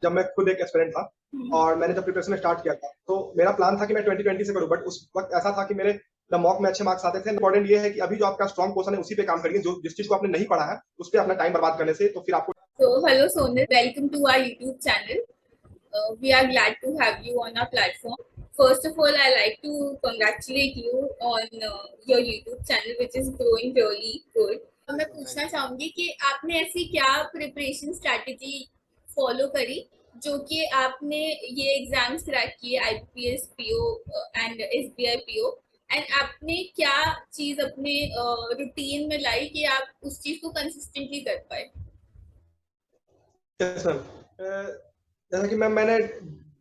जब मैं खुद एक एस्पिरेंट था और मैंने जब प्रिपरेशन स्टार्ट किया था, तो मेरा प्लान था कि मैं 2020 से करूं, बट उस वक्त ऐसा था कि मेरे ना मॉक में अच्छे मार्क्स आते थे। इंपॉर्टेंट ये है कि अभी जो आपका स्ट्रॉन्ग पोर्शन है उसी पे काम करिए, जो जिस चीज को आपने नहीं पढ़ा है उस पर अपना टाइम बर्बाद करने से तो फिर आपको। So, hello Sonal, welcome to our YouTube channel. We are glad to have you on our platform. First of all, I like to congratulate you on your YouTube channel, which is growing really good. मैं पूछना चाहूंगी कि आपने ऐसी क्या preparation strategy follow करी जो कि आपने ये एग्जाम्स क्रैक किए, IPS PO and SBI PO, and आपने क्या चीज अपने रूटीन में लाई कि आप उस चीज को कंसिस्टेंटली कर पाए। Yes ma'am. जैसा कि मैंने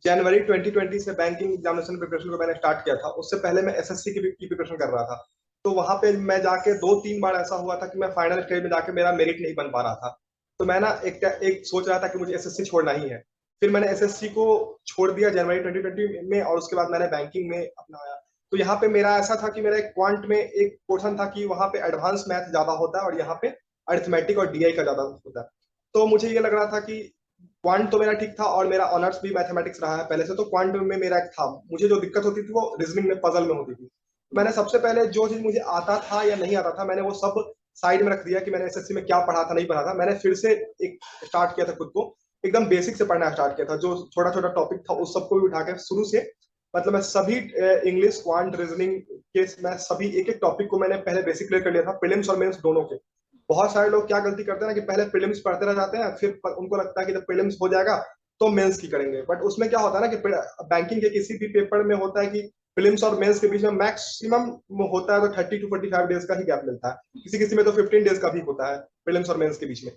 जनवरी 2020 से बैंकिंग एग्जामिनेशन प्रिपरेशन को मैंने स्टार्ट किया था। उससे पहले मैं एसएससी की प्रिपरेशन कर रहा था। तो वहां पे मैं जाके 2-3 बार ऐसा हुआ था कि मैं फाइनल स्टेज में जाके मेरा मेरिट नहीं बन पा रहा था। तो मैं ना एक सोच रहा था कि मुझे एसएससी छोड़ना ही है। फिर मैंने एसएससी को छोड़ दिया जनवरी 2020 में, और उसके बाद मैंने बैंकिंग में अपनाया। तो यहाँ पे मेरा ऐसा था कि मेरा एक क्वांट में एक पोर्शन था कि वहाँ पे एडवांस मैथ ज्यादा होता है और यहाँ पे अरिथमेटिक और डीआई का ज्यादा होता है। तो मुझे ये लग रहा था कि क्वांट तो मेरा ठीक था और मेरा ऑनर्स भी मैथमेटिक्स रहा है पहले से, तो क्वांट में मेरा एक था। मुझे जो दिक्कत होती थी वो रीजनिंग में, पजल में होती थी। मैंने सबसे पहले जो चीज मुझे आता था या नहीं आता था, मैंने वो सब साइड में रख दिया कि मैंने एसएससी में क्या पढ़ा था नहीं पढ़ा था। मैंने फिर से एक स्टार्ट किया था खुद को, एकदम बेसिक से पढ़ना स्टार्ट किया था। जो छोटा छोटा टॉपिक था उस सबको भी उठा के शुरू से, मतलब मैं सभी इंग्लिश, क्वांट, रीजनिंग के, मैं सभी एक एक टॉपिक को मैंने पहले बेसिक क्लियर कर लिया था, प्रीलिम्स और मेंस दोनों के। बहुत सारे लोग क्या गलती करते हैं ना कि पहले प्रीलिम्स पढ़ते रह जाते हैं, फिर उनको लगता है कि जब प्रीलिम्स हो जाएगा तो मेंस की करेंगे। बट उसमें क्या होता है ना कि बैंकिंग के किसी भी पेपर में होता है कि प्रीलिम्स और मेंस के बीच में मैक्सिमम होता है तो 30 to 45 डेज का ही गैप मिलता है। किसी किसी में तो 15 डेज का भी होता है प्रीलिम्स और मेंस के बीच में।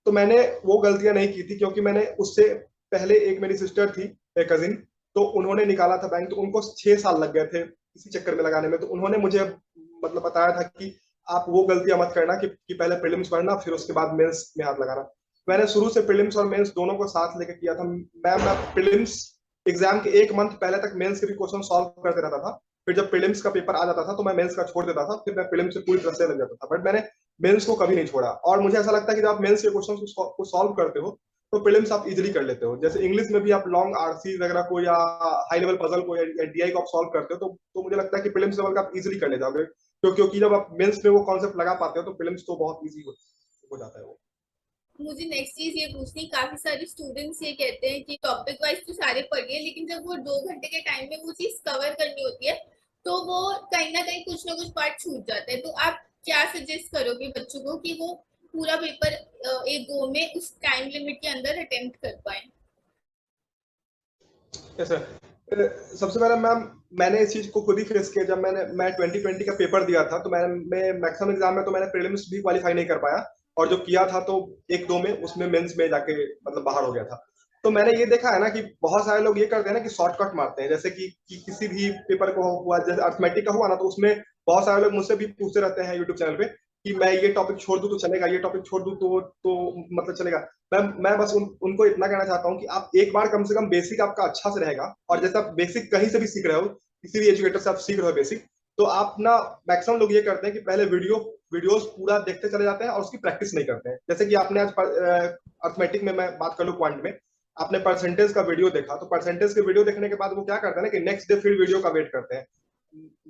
तो मैंने वो गलतियां नहीं की थी, क्योंकि मैंने उससे पहले, एक मेरी सिस्टर थी, एक कजिन, तो उन्होंने निकाला था बैंक, तो उनको 6 साल लग गए थे इसी चक्कर में लगाने में। तो उन्होंने मुझे मतलब बताया था कि आप वो गलतियां मत करना कि पहले प्रीलिम्स पढ़ना फिर उसके बाद मेंस में हाथ लगाना। मैंने शुरू से प्रीलिम्स और मेंस दोनों को साथ लेकर किया था। मैं प्रीलिम्स एग्जाम के एक मंथ पहले तक मेंस के भी क्वेश्चन सॉल्व करते रहता था। फिर जब प्रीलिम्स का पेपर आ जाता था तो मैं मेंस का छोड़ देता था, फिर मैं प्रीलिम्स से पूरी तरह से लग जाता था। बट मैंने मेंस को कभी नहीं छोड़ा, और मुझे ऐसा लगता है कि जब आप मेंस के क्वेश्चन को सॉल्व करते हो तो प्रीलिम्स आप इजीली कर लेते हो। जैसे इंग्लिश में भी आप लॉन्ग आरसी वगैरह को या हाई लेवल पजल को या डीआई को आप सॉल्व करते हो, तो मुझे लगता है कि प्रीलिम्स लेवल का आप इजीली कर ले जाओगे। क्योंकि जब आप मेंस में वो कॉन्सेप्ट लगा पाते हो तो प्रीलिम्स तो बहुत इजी हो जाता है वो। मुझे नेक्स्ट चीज ये पूछनी, काफी सारे स्टूडेंट्स ये कहते हैं कि टॉपिक वाइज तो सारे पढ़ लिए, लेकिन जब वो 2 घंटे के टाइम में वो चीज कवर करनी होती है तो वो कहीं ना कुछ पार्ट छूट जाता है। तो आप क्या सजेस्ट करोगे बच्चों को कि वो पूरा पेपर एक गो में उस टाइम लिमिट के अंदर अटेम्प्ट कर पाए। Yes sir. सबसे पहले मैम, मैंने इस चीज को खुद ही फेस किया। जब मैं 2020 का पेपर दिया था तो मैं मैक्सिमम एग्जाम में तो मैंने प्रीलिम्स भी क्वालिफाई नहीं कर पाया, और जो किया था तो एक दो में उसमें मेंस में जाके मतलब बाहर हो गया था। तो मैंने ये देखा है ना कि बहुत सारे लोग ये करते हैं ना कि शॉर्टकट मारते हैं। जैसे कि किसी भी पेपर को हुआ, जैसे अर्थमेटिक का हुआ ना, तो उसमें बहुत सारे लोग मुझसे भी पूछते रहते हैं यूट्यूब चैनल पे कि मैं ये टॉपिक छोड़ दूं तो चलेगा, ये टॉपिक छोड़ दूं तो मतलब चलेगा। मैं बस उनको इतना कहना चाहता हूँ कि आप एक बार कम से कम बेसिक आपका अच्छा से रहेगा, और जैसे आप बेसिक कहीं से भी सीख रहे हो, किसी भी एजुकेटर से आप सीख रहे हो बेसिक, तो आप ना, मैक्सिमम लोग ये करते हैं कि पहले वीडियोस पूरा देखते चले जाते हैं और उसकी प्रैक्टिस नहीं करते हैं। जैसे कि आपने आज अर्थमेटिक में, मैं बात कर लूँ क्वांट में, आपने परसेंटेज का वीडियो देखा, तो परसेंटेज के वीडियो देखने के बाद वो क्या करते हैं ना कि नेक्स्ट डे फिर वीडियो का वेट करते हैं।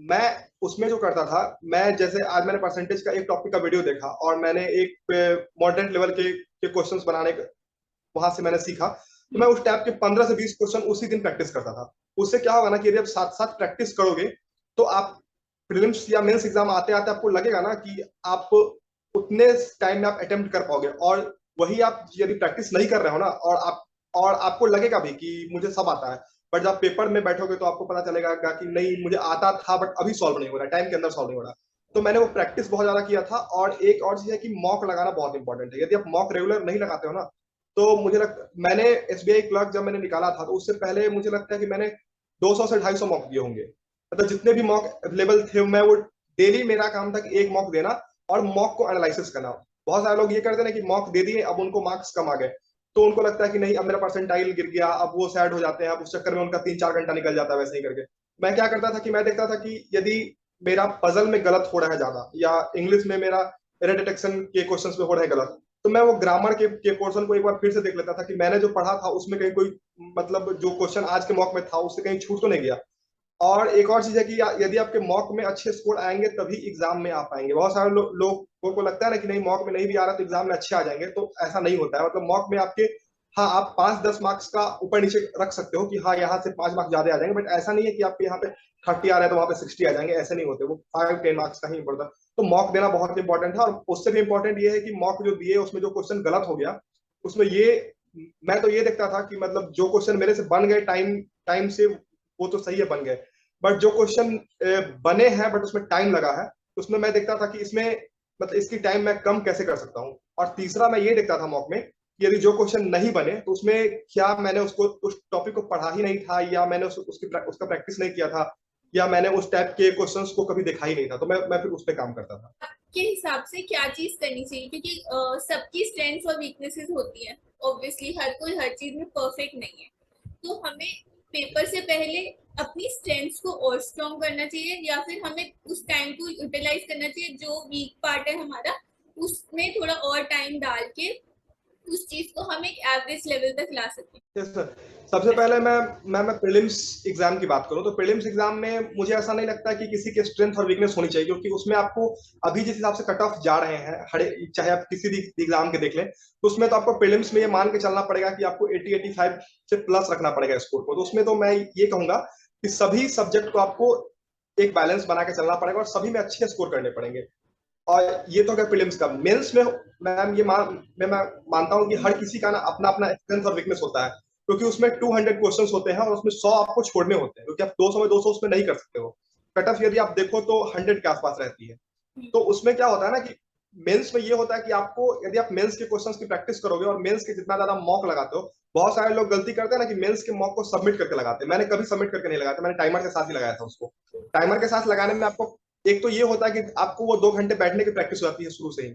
मैं उसमें जो करता था, मैं जैसे आज मैंने परसेंटेज का एक टॉपिक का वीडियो देखा और मैंने एक मॉडरेट लेवल के क्वेश्चंस बनाने वहां से मैंने सीखा, तो मैं उस टाइप के 15 से 20 क्वेश्चन उसी दिन प्रैक्टिस करता था। उससे क्या होगा ना कि यदि आप साथ साथ प्रैक्टिस करोगे तो आप प्रीलिम्स या मेंस एग्जाम आते आते आपको लगेगा ना कि आप उतने टाइम में आप अटेम्प्ट कर पाओगे। और वही आप यदि प्रैक्टिस नहीं कर रहे हो ना, और आपको लगेगा भी कि मुझे सब आता है, बट जब पेपर में बैठोगे तो आपको पता चलेगा कि नहीं, मुझे आता था बट अभी सॉल्व नहीं हो रहा, टाइम के अंदर सॉल्व नहीं हो रहा। तो मैंने वो प्रैक्टिस बहुत ज्यादा किया था। और एक और चीज है कि मॉक लगाना बहुत इंपॉर्टेंट है। यदि आप मॉक रेगुलर नहीं लगाते हो ना, तो मुझे लगता, मैंने एसबीआई क्लर्क जब मैंने निकाला था तो उससे पहले मुझे लगता है कि मैंने 200 से 250 मॉक दिए होंगे। मतलब जितने भी मॉक अवेलेबल थे, मैं वो डेली मेरा काम था कि एक मॉक देना और मॉक को एनालिसिस करना। बहुत सारे लोग ये करते हैं कि मॉक दे दिए, अब उनको मार्क्स कम आ गए, तो उनको लगता है कि नहीं अब मेरा परसेंटाइल गिर गया, अब वो सैड हो जाते हैं, अब उस चक्कर में उनका 3-4 घंटा निकल जाता है वैसे ही करके। मैं क्या करता था कि मैं देखता था कि यदि मेरा पजल में गलत हो रहा है ज्यादा, या इंग्लिश में मेरा एरर डिटेक्शन के क्वेश्चंस में हो रहा है गलत, तो मैं वो ग्रामर के पोर्शन को एक बार फिर से देख लेता था कि मैंने जो पढ़ा था उसमें कहीं कोई मतलब जो क्वेश्चन आज के मॉक में था उससे कहीं छूट तो नहीं गया। और एक और चीज है कि यदि आपके मॉक में अच्छे स्कोर आएंगे तभी एग्जाम में आ पाएंगे। बहुत सारे लोगों को लगता है ना कि नहीं मॉक में नहीं भी आ रहा तो एग्जाम में अच्छे आ जाएंगे, तो ऐसा नहीं होता है। मतलब मॉक में आपके, हाँ आप 5-10 मार्क्स का ऊपर नीचे रख सकते हो कि हाँ यहाँ से 5 मार्क्स ज्यादा आ जाएंगे, बट ऐसा नहीं है कि आपके यहाँ पे 30 आ रहे हैं तो वहां पे 60 आ जाएंगे, ऐसे नहीं होते। वो 5-10 मार्क्स का ही इंपॉर्टेंट। तो मॉक देना बहुत इंपॉर्टेंट है। और उससे भी इंपॉर्टेंट ये है कि मॉक जो दिए उसमें जो क्वेश्चन गलत हो गया उसमें ये, मैं तो ये देखता था कि मतलब जो क्वेश्चन मेरे से बन गए टाइम टाइम से वो तो सही है बन गए, बट जो क्वेश्चन बने हैं बट उसमें टाइम लगा है तो उसमें मैं देखता था कि इसमें मतलब इसकी टाइम मैं कम कैसे कर सकता हूँ। और तीसरा मैं ये देखता था मॉक में कि यदि जो क्वेश्चन नहीं बने तो उसमें क्या मैंने उसको उस टॉपिक को पढ़ा ही नहीं था, या मैंने उसका प्रैक्टिस नहीं किया था, या मैंने उस टाइप के क्वेश्चंस को कभी देखा ही नहीं था, तो मैं फिर उस पर काम करता था। आपके हिसाब से क्या चीज करनी चाहिए, क्योंकि सबकी स्ट्रेंथ्स और वीकनेसेस होती हैं, ऑब्वियसली हर कोई हर चीज में परफेक्ट नहीं है, तो हमें पेपर से पहले अपनी स्ट्रेंथ्स को और स्ट्रॉन्ग करना चाहिए, या फिर हमें उस टाइम को यूटिलाइज करना चाहिए जो वीक पार्ट है हमारा उसमें थोड़ा और टाइम डाल के उस चीज को हम एक एवरेज लेवल तक ला सकें। Yes sir. सबसे पहले मैं प्रीलिम्स एग्जाम की बात करूं तो प्रीलिम्स एग्जाम में मुझे ऐसा नहीं लगता कि किसी के स्ट्रेंथ और वीकनेस होनी चाहिए, क्योंकि उसमें आपको अभी जिस हिसाब से कट ऑफ जा रहे हैं हर, चाहे आप किसी भी एग्जाम के देख लें, तो उसमें तो आपको प्रीलिम्स में ये मान के चलना पड़ेगा कि आपको 80-85 से प्लस रखना पड़ेगा स्कोर को। तो उसमें तो मैं ये कहूंगा कि सभी सब्जेक्ट को आपको एक बैलेंस बना के चलना पड़ेगा और सभी में अच्छे स्कोर करने पड़ेंगे। और ये तो अगर प्रीलिम्स का, मेंस में मैम मैं मानता हूँ कि हर किसी का ना अपना अपना स्ट्रेंथ और वीकनेस होता है, क्योंकि उसमें 200 क्वेश्चंस होते हैं और उसमें 100 आपको छोड़ने होते हैं, क्योंकि आप 200 में 200 उसमें नहीं कर सकते हो। कट ऑफ यदि आप देखो तो 100 के आसपास रहती है। तो उसमें क्या होता है ना कि मेंस में ये होता है कि आपको यदि आप मेंस के क्वेश्चंस की प्रैक्टिस करोगे और मेंस के जितना ज्यादा मॉक लगाते हो, बहुत सारे लोग गलती करते हैं ना कि मेंस के मॉक को सबमिट करके लगाते हैं। मैंने कभी सबमिट करके नहीं लगाया था, मैंने टाइमर के साथ ही लगाया था उसको। टाइमर के साथ लगाने में आपको एक तो ये होता है कि आपको वो 2 घंटे बैठने की प्रैक्टिस हो जाती है शुरू से ही,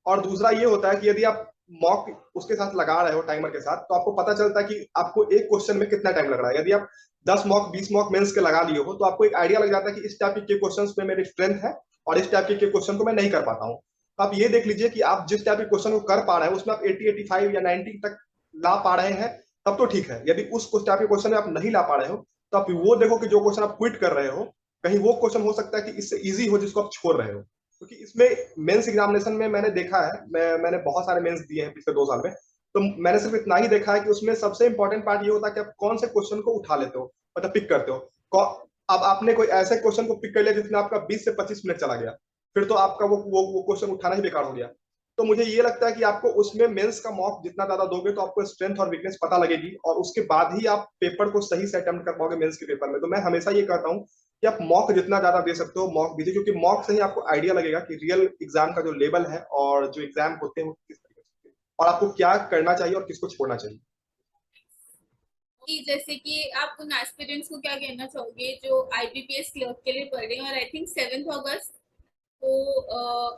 और दूसरा ये होता है कि यदि आप मॉक उसके साथ लगा रहे हो टाइमर के साथ तो आपको पता चलता है कि आपको एक क्वेश्चन में कितना टाइम लग रहा है। यदि आप 10 मॉक 20 मॉक मेंस के लगा लिए हो तो आपको एक आइडिया लग जाता है कि इस टाइप के क्वेश्चन में मेरी स्ट्रेंथ है और इस टाइप के क्वेश्चन को मैं नहीं कर पाता हूँ। तो आप ये देख लीजिए कि आप जिस टाइप के क्वेश्चन को कर पा रहे हैं उसमें आप 80-85 या 90 तक ला पा रहे हैं तब तो ठीक है। यदि उस टाइप के क्वेश्चन में आप नहीं ला पा रहे हो तो आप वो देखो कि जो क्वेश्चन आप क्विट कर रहे हो कहीं वो क्वेश्चन हो सकता है कि इससे इजी हो जिसको आप छोड़ रहे हो। क्योंकि इसमें मेंस एग्जामिनेशन में मैंने देखा है, मैंने बहुत सारे मेंस दिए हैं पिछले 2 साल में, तो मैंने सिर्फ इतना ही देखा है कि उसमें सबसे इंपॉर्टेंट पार्ट ये होता है कि आप कौन से क्वेश्चन को उठा लेते हो, मतलब पिक करते हो। अब आपने कोई ऐसे क्वेश्चन को पिक कर लिया जिसमें आपका 20 से 25 मिनट चला गया, फिर तो आपका वो क्वेश्चन उठाना ही बेकार हो गया। तो मुझे ये लगता है कि आपको उसमें मेंस का मॉक जितना ज्यादा दोगे तो आपको स्ट्रेंथ और वीकनेस पता लगेगी और उसके बाद ही आप पेपर को सही से अटेम्प्ट कर पाओगे मेंस के पेपर में। तो मैं हमेशा ये कहता हूँ कि आप मॉक जितना ज्यादा दे सकते हो मॉक दीजिए, क्योंकि मॉक से ही आपको आइडिया लगेगा कि रियल एग्जाम का जो लेवल है और जो एग्जाम होते हैं वो किस तरीके से और आपको क्या करना चाहिए और किसको छोड़ना चाहिए। कि जैसे कि आप उन एस्पिरेंट्स को क्या कहना चाहोगे जो आईबीपीएस क्लर्क के लिए पढ़ रहे हैं और आई थिंक 7 अगस्त को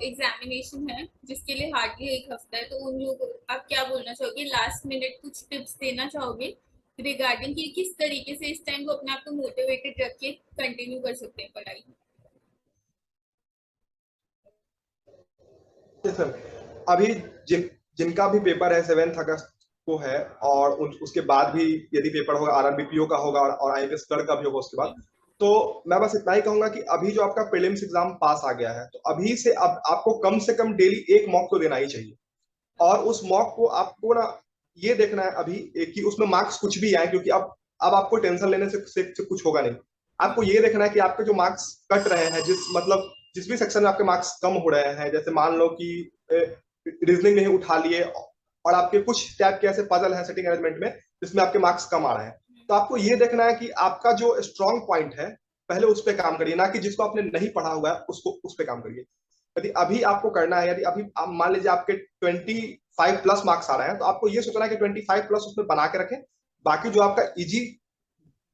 एग्जामिनेशन है जिसके लिए हार्डली एक हफ्ता है, तो उन लोगों आप क्या बोलना चाहोगे, लास्ट मिनट कुछ टिप्स देना चाहोगे रिगार्डिंग कि किस तरीके से इस टाइम को अपने आप को मोटिवेटेड रख के कंटिन्यू कर सकते हैं पढ़ाई। सर, अभी जिनका भी पेपर है 7 अगस्त को है और उसके बाद भी यदि पेपर होगा आरआरबीपीओ का होगा और आईपीएस क्लर्क का भी होगा उसके बाद, तो मैं बस इतना ही कहूंगा कि अभी जो आपका प्रीलिम्स एग्जाम पास आ गया है तो अभी से अब आपको कम से कम डेली एक मॉक तो देना ही चाहिए। और उस मॉक को आपको ना ये देखना है अभी कि उसमें मार्क्स कुछ भी आए, क्योंकि अब आपको टेंशन लेने से कुछ होगा नहीं। आपको ये देखना है कि आपके जो मार्क्स कट रहे हैं जिस भी सेक्शन में आपके मार्क्स कम हो रहे हैं, जैसे मान लो कि रीजनिंग में ही उठा लिए और आपके कुछ टाइप के ऐसे पजल है सेटिंग अरेंजमेंट में जिसमें आपके मार्क्स कम आ रहे हैं, तो आपको ये देखना है कि आपका जो स्ट्रॉन्ग पॉइंट है पहले उस पर काम करिए, ना कि जिसको आपने नहीं पढ़ा हुआ है उसको उस पर काम करिए। यदि अभी आपको करना है, यदि अभी आप मान लीजिए आपके 25 प्लस मार्क्स आ रहे हैं तो आपको ये सोचना है कि 25 प्लस उसमें बना के रखें। बाकी जो आपका इजी,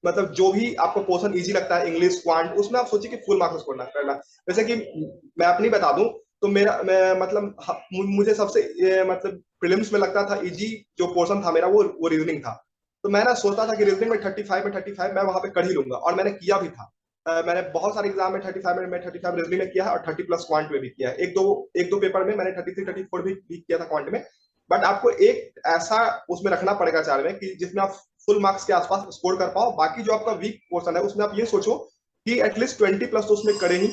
मतलब जो भी आपको पोर्शन इजी लगता है इंग्लिश क्वांट, उसमें आप सोचिए कि फुल मार्क्स करना करना। जैसे कि मैं अपनी बता दूं तो मतलब मुझे सबसे मतलब प्रीलिम्स में लगता था इजी जो पोर्शन था मेरा वो रीजनिंग था। तो मैं ना सोचता था कि रीजनिंग में 35 में 35 मैं वहां पे कर ही लूंगा और मैंने किया भी था। मैंने बहुत सारे एग्जाम में 35 में 35 रीजनिंग में किया है और 30+ क्वांट में भी किया है। एक दो पेपर में मैंने 33 34 भी किया था क्वांट में। बट आपको एक ऐसा उसमें रखना पड़ेगा 4 में कि जिसमें आप फुल मार्क्स के आसपास स्कोर कर पाओ। बाकी जो आपका वीक पोर्सन है उसमें आप ये सोचो कि एटलीस्ट 20+ तो उसमें करे ही।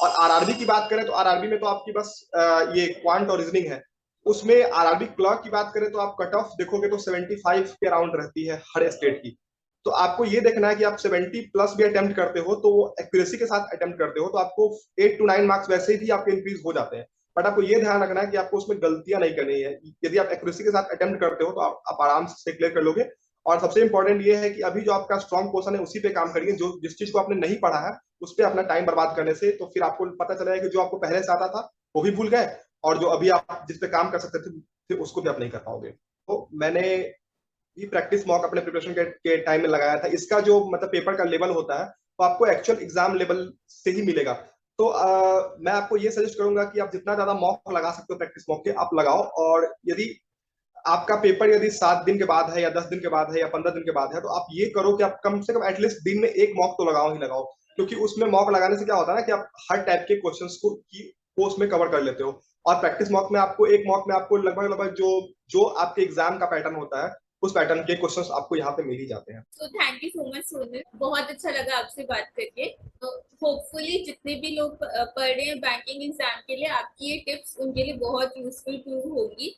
और आरआरबी की बात करें तो आरआरबी में तो आपकी बस ये क्वांट और रीजनिंग है। उसमें आरआरबी क्लर्क की बात करें तो आप कट ऑफ देखोगे तो 75 के अराउंड रहती है हर स्टेट की। तो आपको ये देखना है कि आप 70+ भी अटेम्प्ट करते हो तो वो एक्यूरेसी के साथ अटेम्प्ट करते हो तो आपको 8 to 9 मार्क्स वैसे भी आपके इंक्रीज हो जाते हैं। बट आपको ये ध्यान रखना है कि आपको उसमें गलतियां नहीं करनी है। यदि आप एक्यूरेसी के साथ अटेम्प्ट करते हो तो आप आराम से क्लियर कर लोगे। और सबसे इंपॉर्टेंट ये है कि अभी जो आपका स्ट्रॉन्ग पोर्सन है उसी पे काम करिए। जो जिस चीज को आपने नहीं पढ़ा है उस पर अपना टाइम बर्बाद करने से तो फिर आपको पता चलेगा कि जो आपको पहले से आता था वो भी भूल गए, और जो अभी आप जिस पे काम कर सकते थे फिर उसको भी आप नहीं कर पाओगे। तो मैंने ये प्रैक्टिस मॉक अपने प्रिपरेशन के टाइम में लगाया था। इसका जो मतलब पेपर का लेवल होता है तो आपको एक्चुअल एग्जाम लेवल से ही मिलेगा। तो मैं आपको ये सजेस्ट करूंगा कि आप जितना ज्यादा मॉक लगा सकते हो प्रैक्टिस मॉक के आप लगाओ। और यदि आपका पेपर यदि 7 दिन के बाद है या 10 दिन के बाद है या 15 दिन के बाद है तो आप ये करो कि आप कम से कम एटलीस्ट दिन में एक मॉक तो लगाओ ही लगाओ। क्योंकि उसमें मॉक लगाने से क्या होता है ना कि आप हर टाइप के क्वेश्चंस को उसमें कवर कर लेते हो। और प्रैक्टिस मॉक में आपको एक मॉक में आपको लगभग लगभग जो जो आपके एग्जाम का पैटर्न होता है उस पैटर्न के क्वेश्चंस आपको यहाँ पे मिल ही जाते हैं। तो thank you so much Sonal, बहुत अच्छा लगा आपसे बात करके। होपफुली जितने भी लोग पढ़ रहे हैं बैंकिंग एग्जाम के लिए, आपकी ये टिप्स उनके लिए बहुत यूजफुल प्रूव होगी।